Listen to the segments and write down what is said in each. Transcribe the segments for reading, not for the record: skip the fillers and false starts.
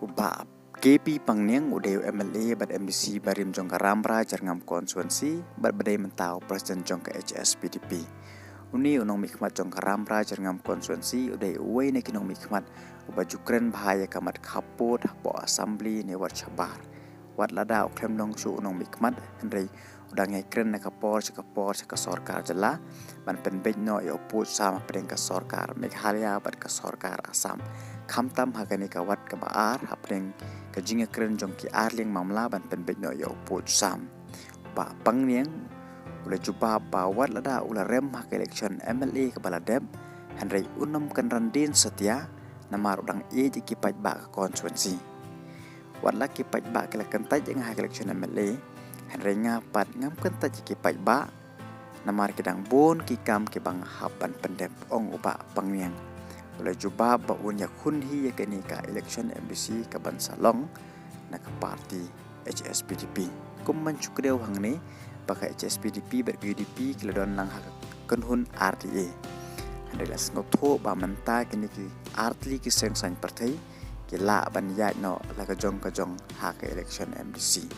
Ubab KP Pangniang udah MLA bad MBC barim jong Ramra jarngam konstituensi bad badai mentau Presiden jong ke HSPDP. Uni unong mikmat jong Ramra jarngam konstituensi udah uwe ne kinong mikmat ubah jukren bahaya kamat kapot po assembly ne war chabar. Wat lada uklem dong su unong mikmat henry udah ngekren na kapor sa sorkar jela ban penbej no ya uput sama pedeng ka sorkar Meghalaya bad ka sorkar Assam kamtam hagani kawat ka baar hapdeng kajinga kren jong ki arling mamla ban penbej no ya uput sam ba pangniang ula juba ba wat lada ula rem hak election MLA ka baladem henry unam kan randin setia namar udang eji ki paj ba ka konstituensi wat la ki paj ba kala kentaj ang hak election MLA henry ngapat ngam kentaj ki paj ba namar kidang bon ki kam ki bang hapan pendep ong uba pangniang ula juba ba unya kunhi ya kini ka election MBC ka bansalong na ka parti HSPDP kum mancukrew hang ni baka HSPDP ber UDP kiladon lang hak kenhun RTA hendelas ngotho ba menta kini ki artli ki sengsan partai ki la ban ya no la ka jong hak election MBC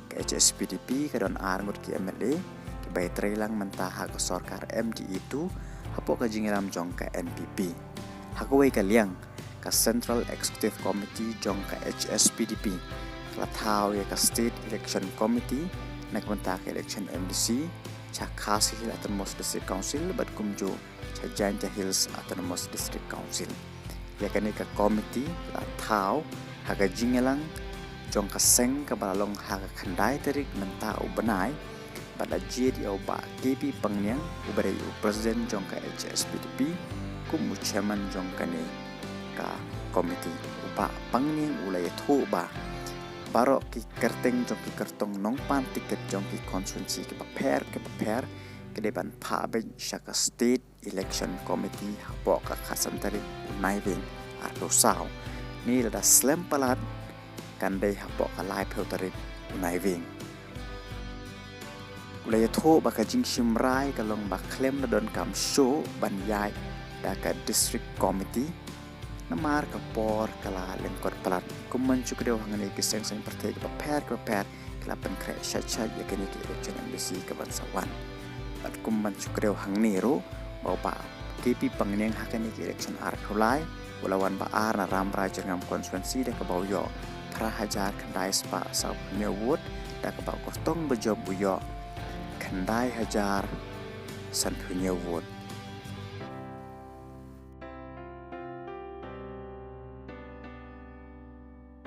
ka HSPDP kadon ngut ki MLA ki bay lang menta hak sorkar MD itu hapo ka jingiram jong ka NPP hakaway kaliang ka Central Executive Committee jong ka HSPDP lathaw ya ka State Election Committee nagmenta ka election MDC cha Khasi Hill Autonomous District Council bad kumjo cha Janja Hills Autonomous District Council ya kani ka committee lathaw haga jingelang jong ka seng ka balalong haga khandai tarik menta ubanai pada jedi au ba KP Pangniang ubare Presiden jong ka HSPDP kum chairman jong kani ka committee uba Pangniang ulay thu ba baro ki kerteng jong ki kertong nong pan tiket jong ki konstituensi ki paper ke depan paben syaka State Election Committee hapo ka khasantari unai wing ardo saw ni lada slam palat kandai hapo ka lai peltari unai wing ulay thu ba ka jing shimrai ka long ba klem na don kam show ban yai da ka district committee namar ka por kala lengkot pelat kuman cukdew hangani ki seng partai ka paper kala pen kre chat ya kini ki election MBC ka bansawan at kuman cukdew hangni ro ba KP Pangniang hakani ki election arkhulai ulawan ba ar na Ramra jarngam konstituensi da ka bawyo prahajar kandai spa sa nyawut da ka ba kostong bejob buyo kandai hajar san nyawut